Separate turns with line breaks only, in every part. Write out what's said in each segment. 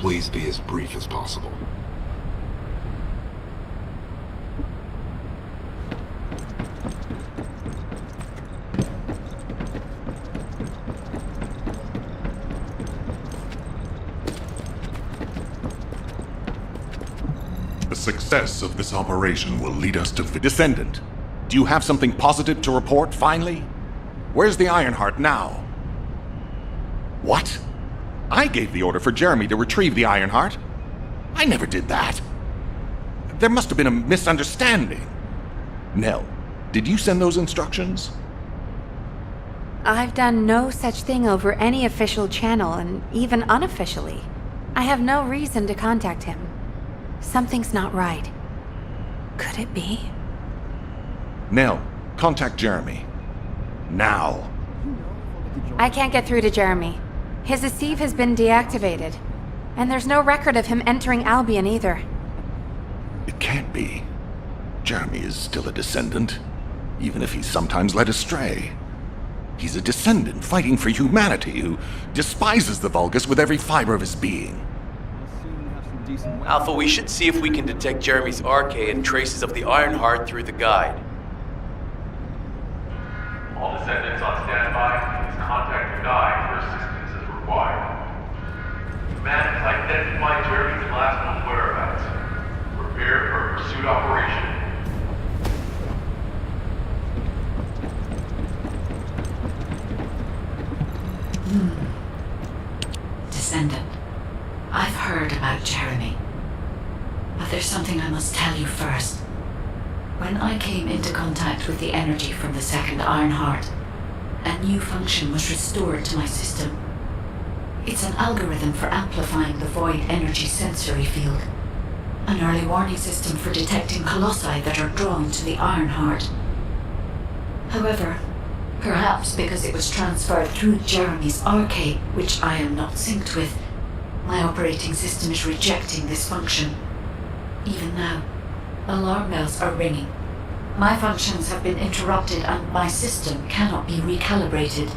Please be as brief as possible.
The success of this operation will lead us to Descendant, do you have something positive to report, finally? Where's the Ironheart now? What? I gave the order for Jeremy to retrieve the Ironheart. I never did that. There must have been a misunderstanding. Nell, did you send those instructions?
I've done no such thing over any official channel, and even unofficially. I have no reason to contact him. Something's not right. Could it be?
Nell, contact Jeremy. Now.
I can't get through to Jeremy. His Deceive has been deactivated, and there's no record of him entering Albion either.
It can't be. Jeremy is still a Descendant, even if he's sometimes led astray. He's a Descendant fighting for humanity who despises the Vulgus with every fiber of his being.
Alpha, we should see if we can detect Jeremy's arcade and traces of the Ironheart through the guide.
All Descendants on standby. Please contact the guide for assistance as required. Command has identified Jeremy's last known whereabouts. Prepare for a pursuit operation.
Descendant, I've heard about Jeremy. But there's something I must tell you first. When I came into contact with the energy from the second Ironheart, a new function was restored to my system. It's an algorithm for amplifying the void energy sensory field. An early warning system for detecting colossi that are drawn to the Ironheart. However, perhaps because it was transferred through Jeremy's arcade, which I am not synced with, my operating system is rejecting this function. Even now, alarm bells are ringing. My functions have been interrupted and my system cannot be recalibrated.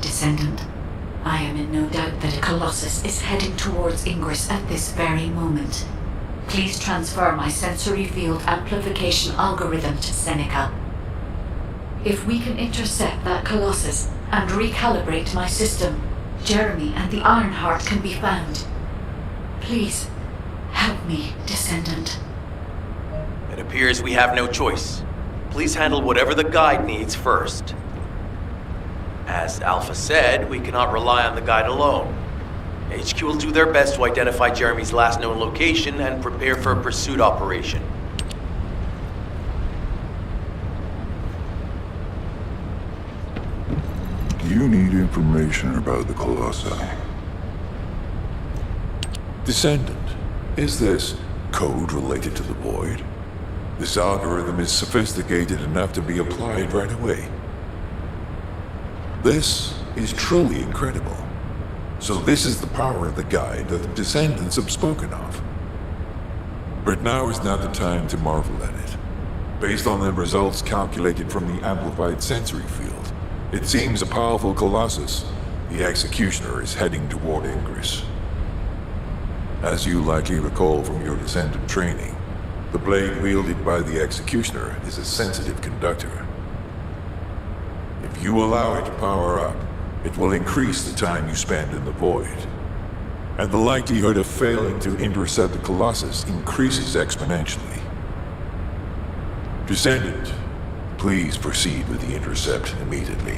Descendant, I am in no doubt that a Colossus is heading towards Ingress at this very moment. Please transfer my sensory field amplification algorithm to Seneca. If we can intercept that Colossus and recalibrate my system, Jeremy and the Ironheart can be found. Please, help me, Descendant.
It appears we have no choice. Please handle whatever the guide needs first. As Alpha said, we cannot rely on the guide alone. HQ will do their best to identify Jeremy's last known location and prepare for a pursuit operation.
You need information about the Colossi. Descendant, is this code related to the Void? This algorithm is sophisticated enough to be applied right away. This is truly incredible. So this is the power of the guide that the Descendants have spoken of. But now is not the time to marvel at it. Based on the results calculated from the amplified sensory field, it seems a powerful Colossus. The Executioner is heading toward Ingress. As you likely recall from your Descendant training, the blade wielded by the Executioner is a sensitive conductor. If you allow it to power up, it will increase the time you spend in the void. And the likelihood of failing to intercept the Colossus increases exponentially. Descendant, please proceed with the intercept immediately.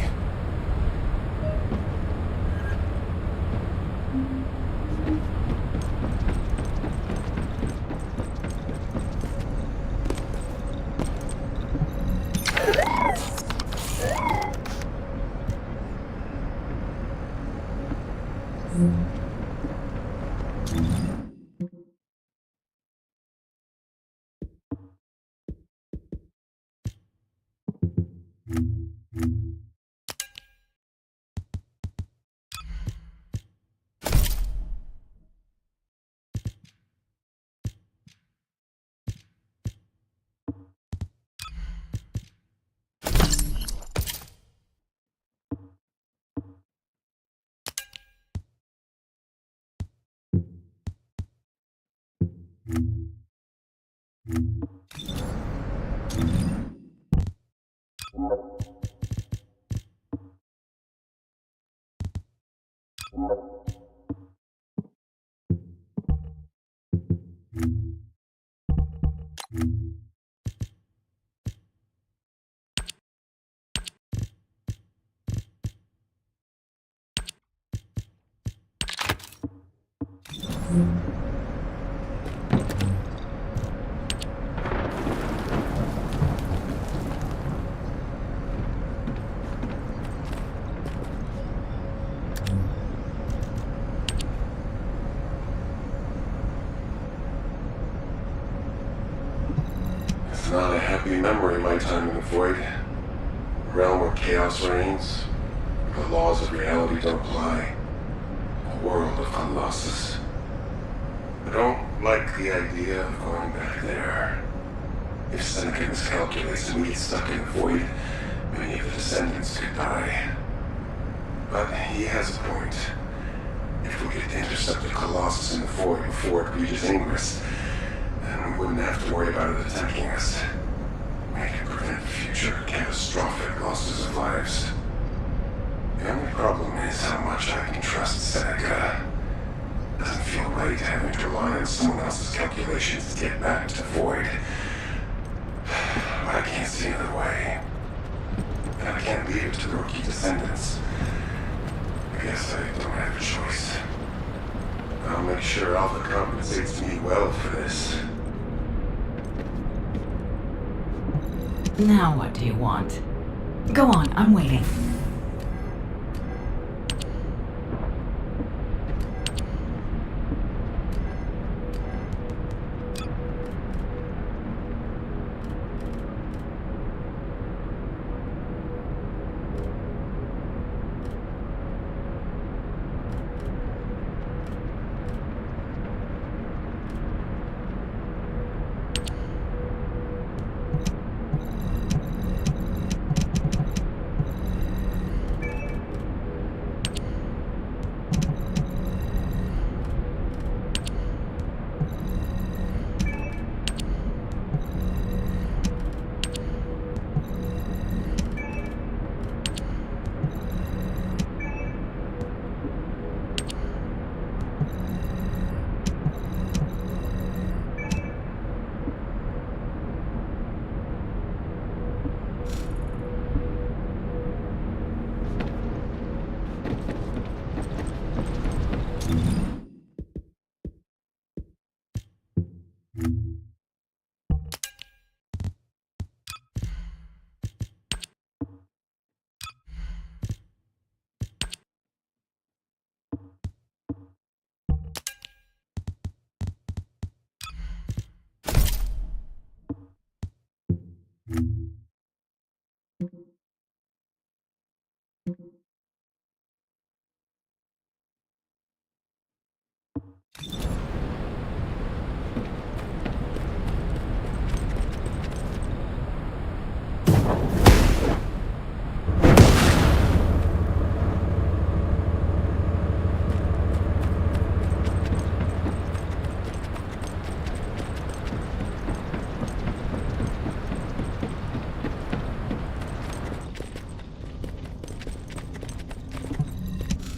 It's not a happy memory of my time in the Void. A realm where chaos reigns, the laws of reality don't apply. A world of Colossus. I don't like the idea of going back there. If Seneca miscalculates and we get stuck in the Void, many of the Descendants could die. But he has a point. If we get to intercept the Colossus in the Void before it reaches Ingress, then we wouldn't have to worry about it attacking us. We could prevent future catastrophic losses of lives. The only problem is how much I can trust Seneca. Doesn't feel right having to rely on someone else's calculations to get back to Void. But I can't see another way. And I can't leave it to the rookie Descendants. I guess I don't have a choice. I'll make sure Alpha compensates me well for this.
Now what do you want? Go on, I'm waiting.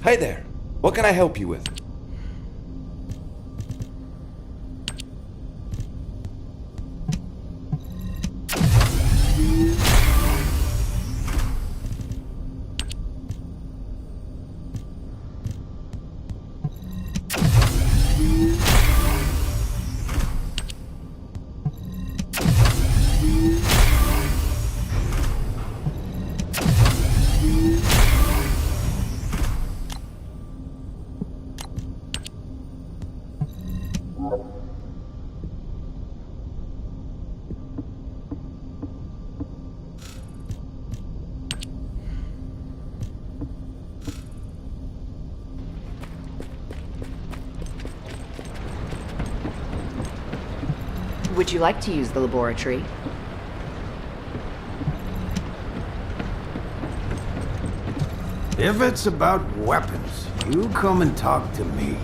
Hey there. What can I help you with?
Would you like to use the laboratory?
If it's about weapons, you come and talk to me.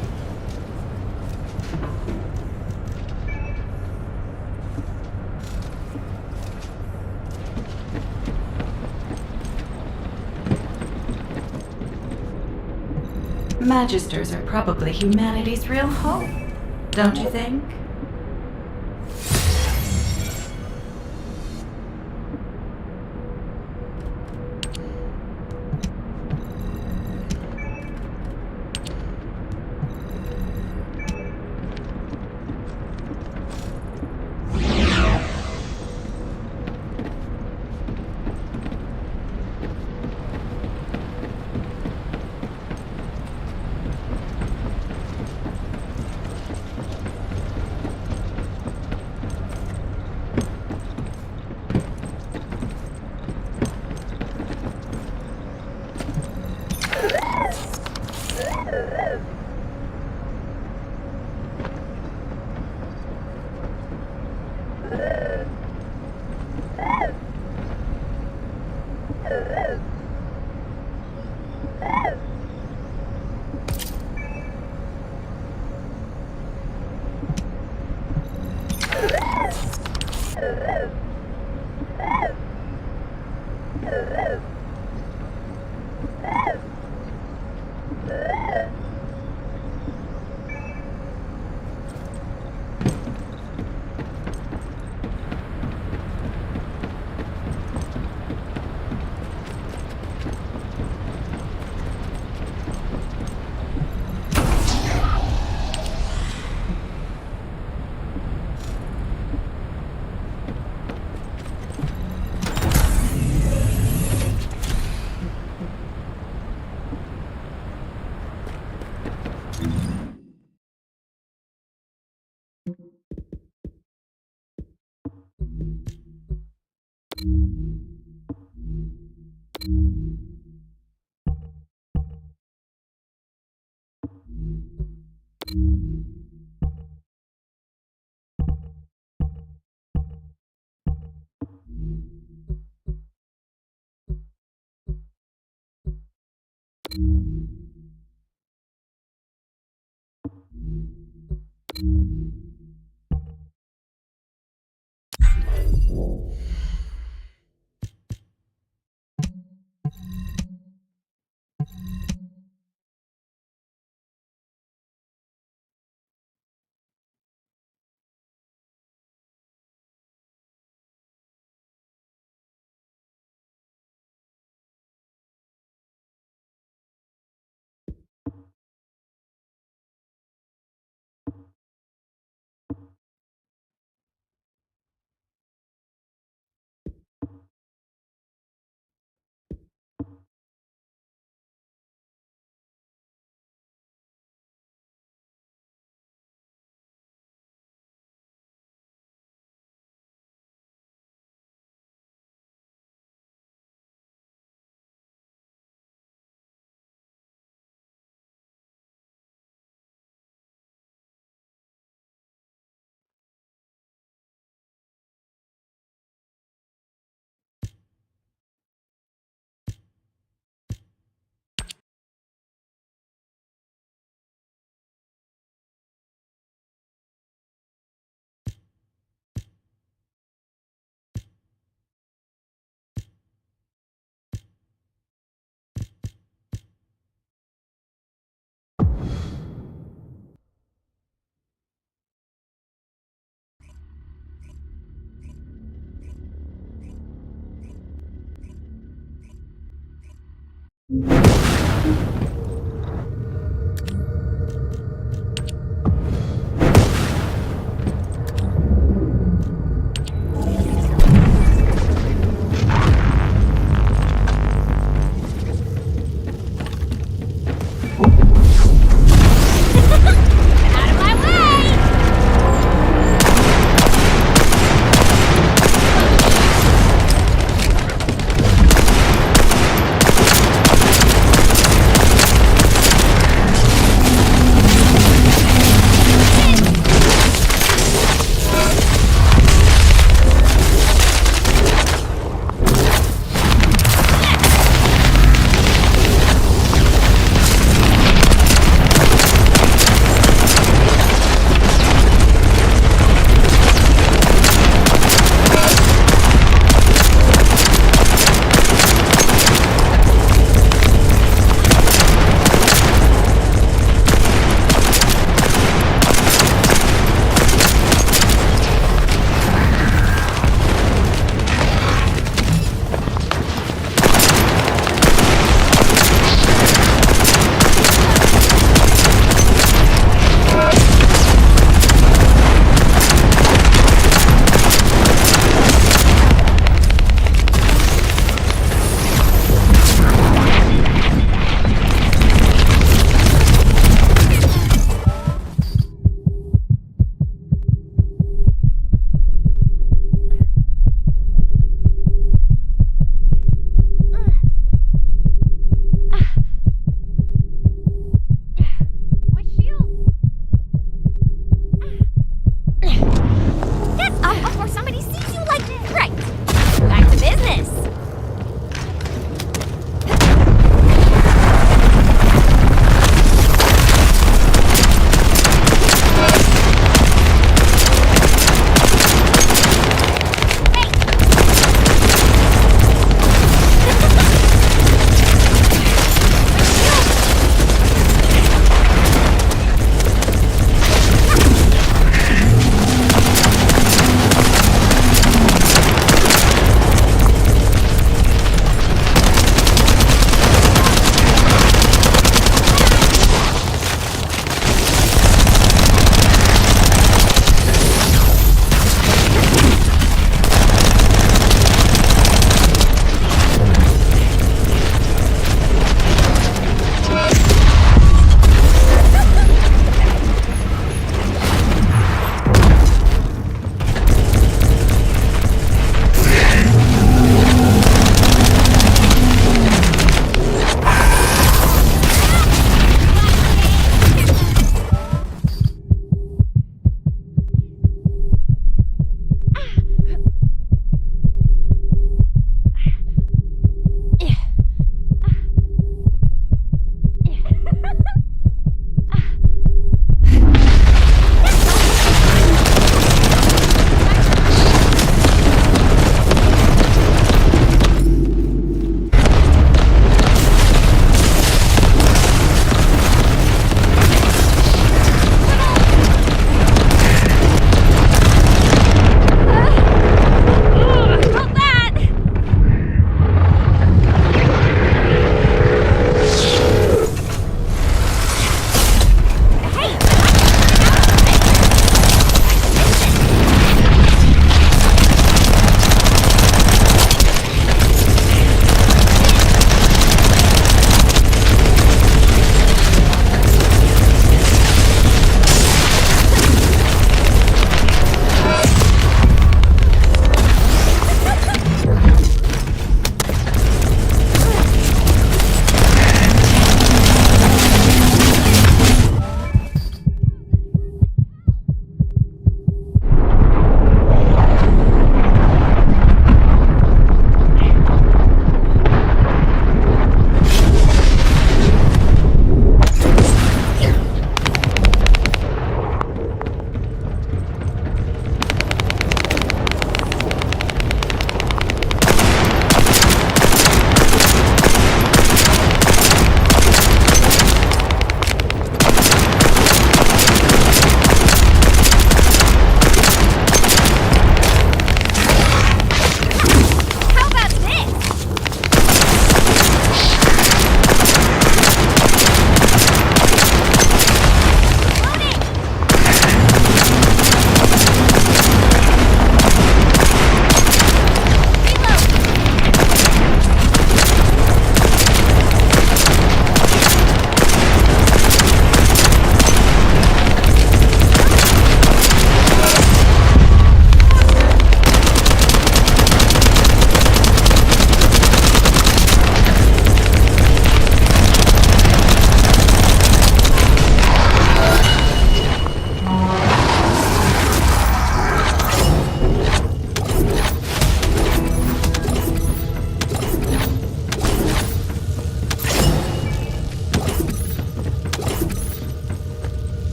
Magisters are probably humanity's real hope, don't you think?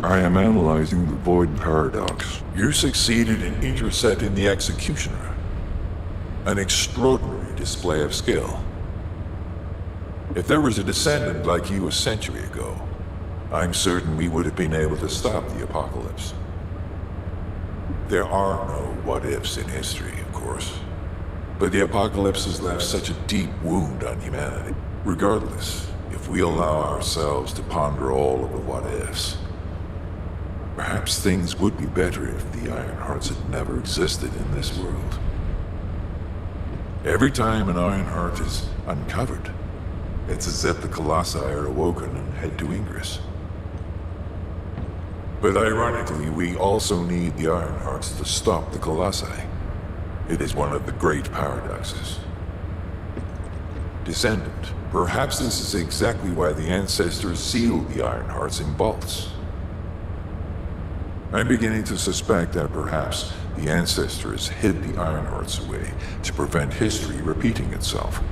I am analyzing the Void Paradox. You succeeded in intercepting the Executioner. An extraordinary display of skill. If there was a descendant like you a century ago, I'm certain we would have been able to stop the apocalypse. There are no what-ifs in history, of course. But the apocalypse has left such a deep wound on humanity. Regardless, if we allow ourselves to ponder all of the what-ifs, perhaps things would be better if the Ironhearts had never existed in this world. Every time an Ironheart is uncovered, it's as if the Colossi are awoken and head to Ingress. But ironically, we also need the Ironhearts to stop the Colossi. It is one of the great paradoxes. Descendant, perhaps this is exactly why the ancestors sealed the Ironhearts in vaults. I'm beginning to suspect that perhaps the ancestors hid the Ironhearts away to prevent history repeating itself.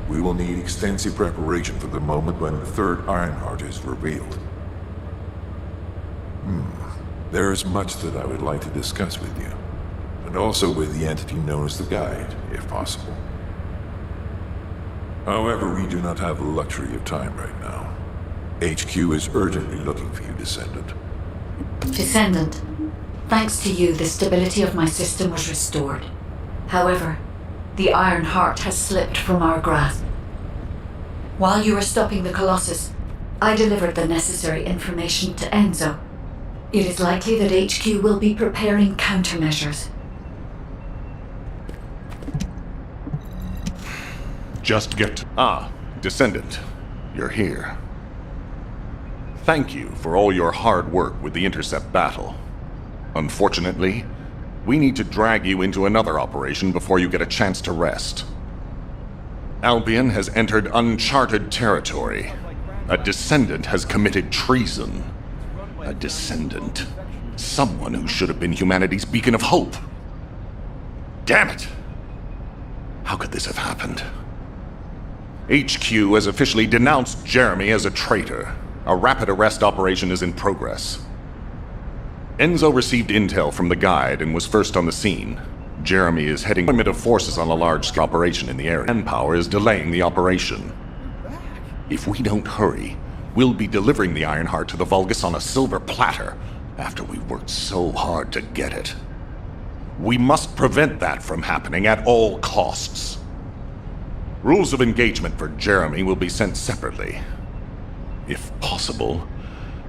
We will need extensive preparation for the moment when the third Ironheart is revealed. There is much that I would like to discuss with you, and also with the entity known as the Guide, if possible. However, we do not have the luxury of time right now. HQ is urgently looking for you, Descendant.
Descendant, thanks to you, the stability of my system was restored. However, the Iron Heart has slipped from our grasp. While you were stopping the Colossus, I delivered the necessary information to Enzo. It is likely that HQ will be preparing countermeasures.
Just get... Descendant. You're here. Thank you for all your hard work with the Intercept battle. Unfortunately, we need to drag you into another operation before you get a chance to rest. Albion has entered uncharted territory. A Descendant has committed treason. A Descendant. Someone who should have been humanity's beacon of hope. Damn it! How could this have happened? HQ has officially denounced Jeremy as a traitor. A rapid arrest operation is in progress. Enzo received intel from the Guide and was first on the scene. Jeremy is heading deployment of forces on a large-scale operation in the area. Manpower is delaying the operation. If we don't hurry, we'll be delivering the Ironheart to the Vulgus on a silver platter after we worked so hard to get it. We must prevent that from happening at all costs. Rules of engagement for Jeremy will be sent separately. If possible,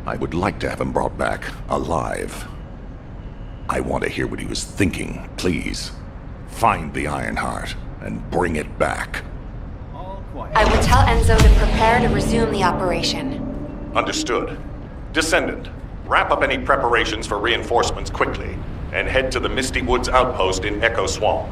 I would like to have him brought back alive. I want to hear what he was thinking, please. Find the Ironheart and bring it back.
I will tell Enzo to prepare to resume the operation.
Understood. Descendant, wrap up any preparations for reinforcements quickly, and head to the Misty Woods outpost in Echo Swamp.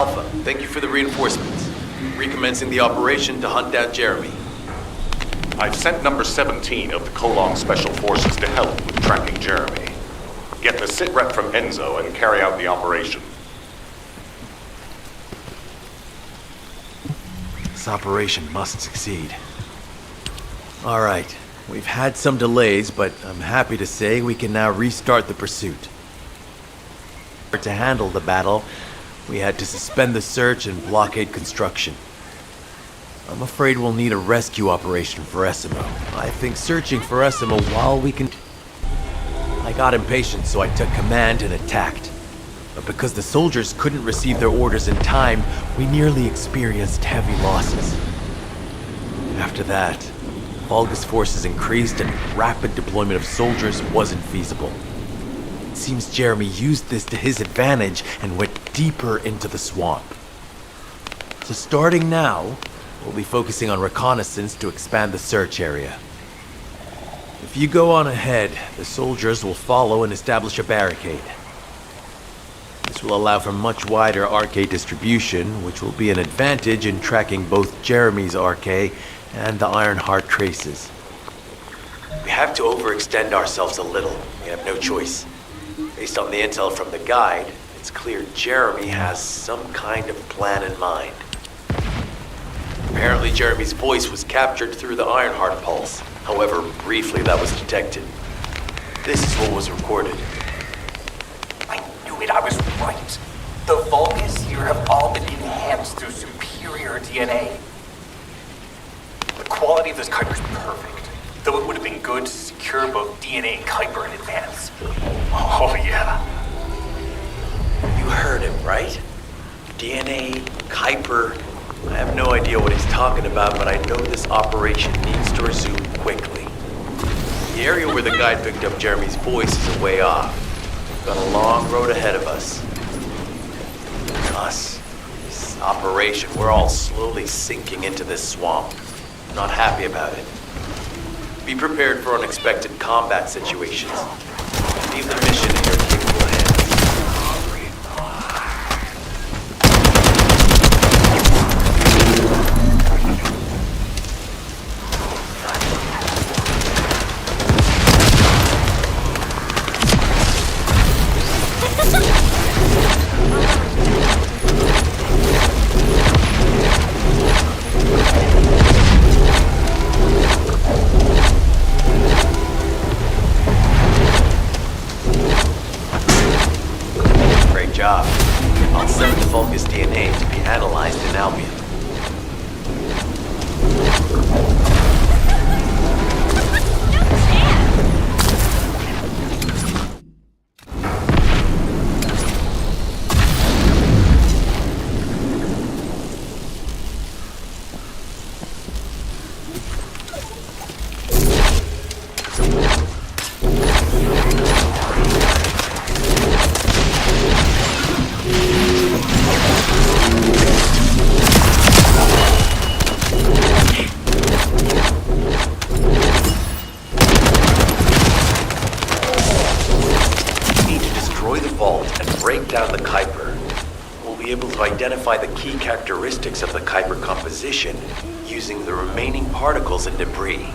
Alpha, thank you for the reinforcements. Recommencing the operation to hunt down Jeremy.
I've sent number 17 of the Colong Special Forces to help with tracking Jeremy. Get the sitrep from Enzo and carry out the operation.
This operation must succeed. Alright, we've had some delays, but I'm happy to say we can now restart the pursuit. To handle the battle, we had to suspend the search and blockade construction. I'm afraid we'll need a rescue operation for Essimo. I think searching for Essimo while we can... I got impatient, so I took command and attacked. But because the soldiers couldn't receive their orders in time, we nearly experienced heavy losses. After that, Volga's forces increased and rapid deployment of soldiers wasn't feasible. It seems Jeremy used this to his advantage and went deeper into the swamp. So starting now, we'll be focusing on reconnaissance to expand the search area. If you go on ahead, the soldiers will follow and establish a barricade. This will allow for much wider RK distribution, which will be an advantage in tracking both Jeremy's RK and the Ironheart traces. We have to overextend ourselves a little. We have no choice. Based on the intel from the guide, it's clear Jeremy has some kind of plan in mind. Apparently Jeremy's voice was captured through the Ironheart pulse. However, briefly that was detected. This is what was recorded.
I knew it, I was right. The Vulcans here have all been enhanced through superior DNA. The quality of this Kuiper's perfect, though it would have been good to secure both DNA and Kuiper in advance. Oh yeah.
You heard him, right? DNA, Kuiper. I have no idea what he's talking about, but I know this operation needs to resume quickly. The area where the guide picked up Jeremy's voice is a way off. We've got a long road ahead of us. This operation, we're all slowly sinking into this swamp. Not happy about it. Be prepared for unexpected combat situations. Leave the mission in your capable hands. I'll send the Vulgus DNA to be analyzed in Albion. Identify the key characteristics of the Kuiper composition using the remaining particles and debris.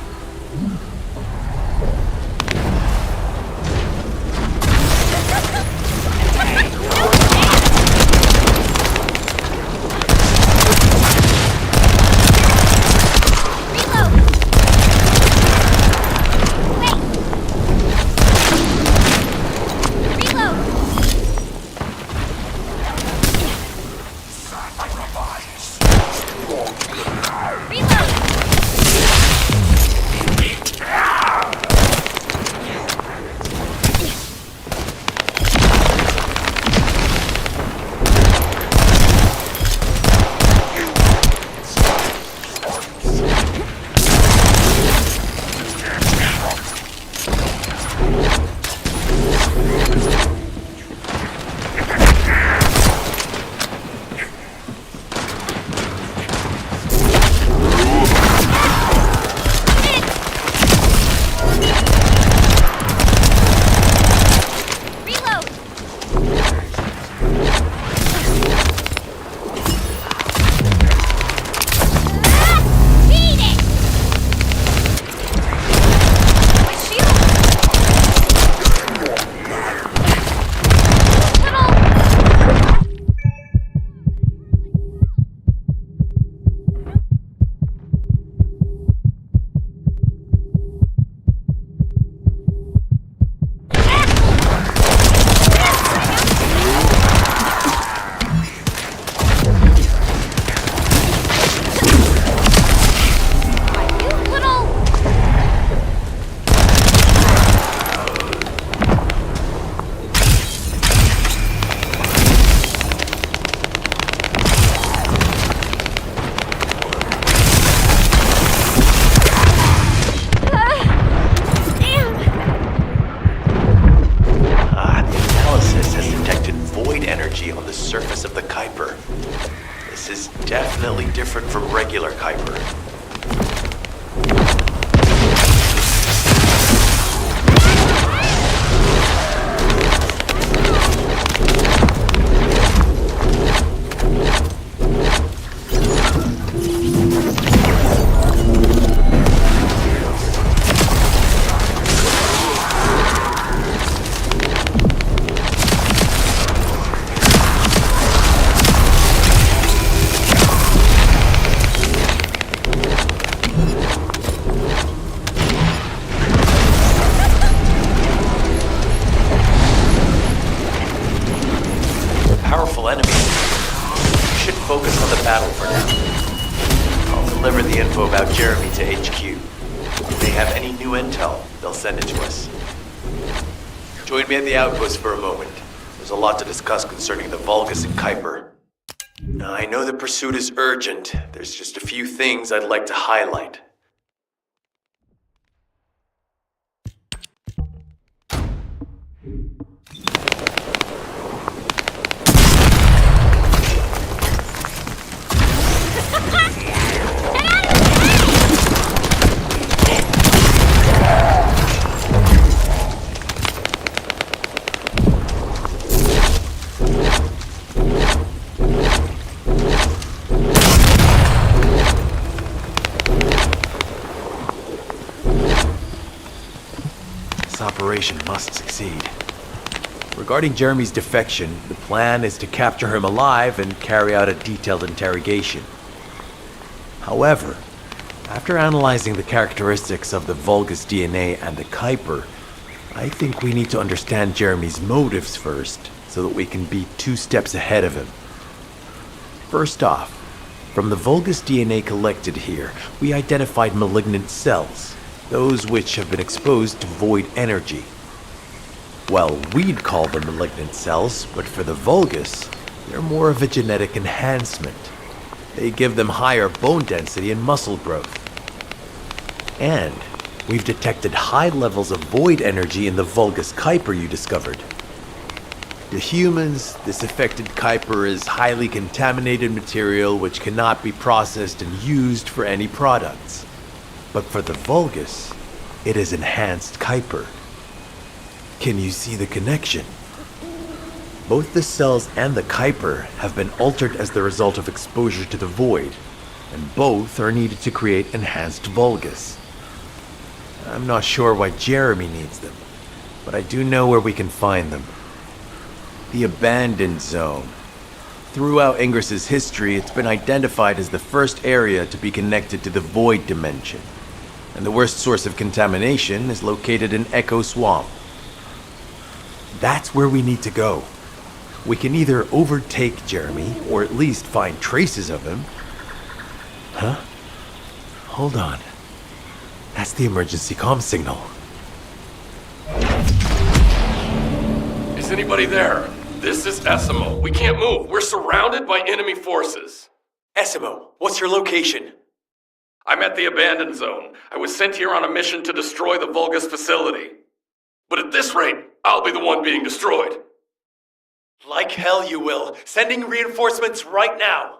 Kuiper. Powerful enemy. We should focus on the battle for now. I'll deliver the info about Jeremy to HQ. If they have any new intel, they'll send it to us. Join me at the outpost for a moment. There's a lot to discuss concerning the Vulgus and Kuiper. Now, I know the pursuit is urgent. There's just a few things I'd like to highlight. This operation must succeed. Regarding Jeremy's defection, the plan is to capture him alive and carry out a detailed interrogation. However, after analyzing the characteristics of the Vulgus DNA and the Kuiper, I think we need to understand Jeremy's motives first, so that we can be 2 steps ahead of him. First off, from the Vulgus DNA collected here, we identified malignant cells, those which have been exposed to void energy. Well, we'd call them malignant cells, but for the Vulgus, they're more of a genetic enhancement. They give them higher bone density and muscle growth. And we've detected high levels of void energy in the Vulgus Kuiper you discovered. To humans, this affected Kuiper is highly contaminated material which cannot be processed and used for any products. But for the Vulgus, it is enhanced Kuiper. Can you see the connection? Both the cells and the Kuiper have been altered as the result of exposure to the void, and both are needed to create enhanced Vulgus. I'm not sure why Jeremy needs them, but I do know where we can find them. The Abandoned Zone. Throughout Ingris's history, it's been identified as the first area to be connected to the Void Dimension, and the worst source of contamination is located in Echo Swamp. That's where we need to go. We can either overtake Jeremy, or at least find traces of him. Huh? Hold on. That's the emergency comm signal.
Is anybody there? This is Essimo. We can't move. We're surrounded by enemy forces.
Essimo, what's your location?
I'm at the Abandoned Zone. I was sent here on a mission to destroy the Vulgus facility. But at this rate, I'll be the one being destroyed.
Like hell you will. Sending reinforcements right now.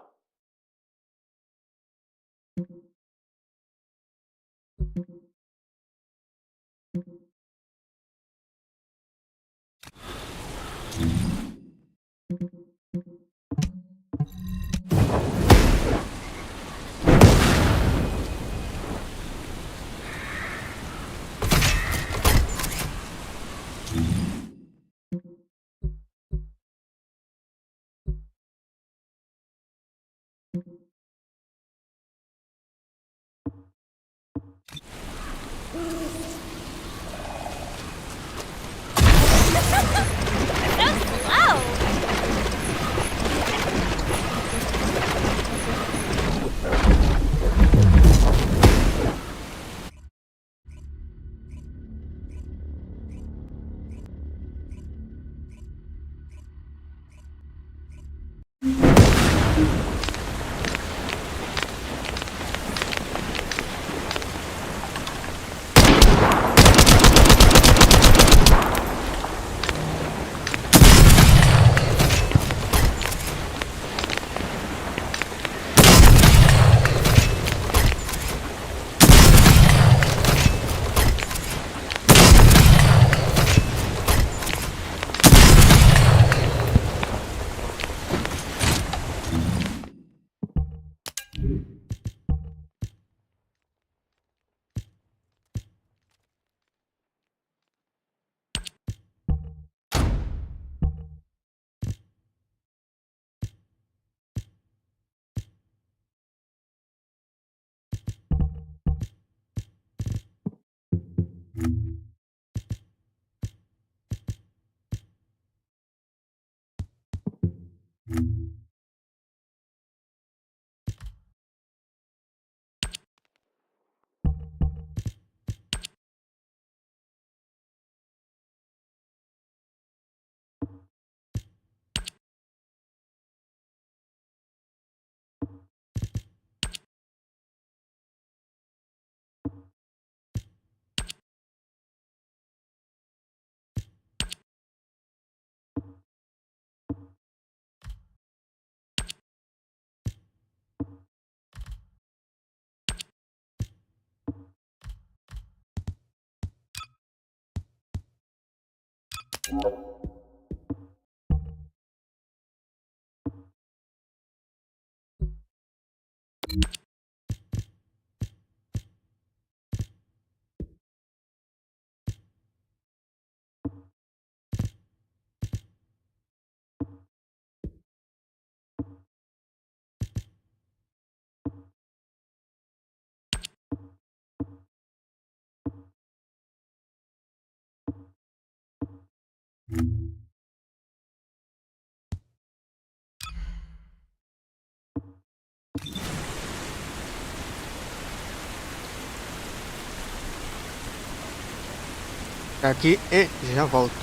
Aqui e já volto.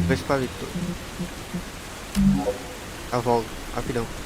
Ver se palito. Já volto, rapidão.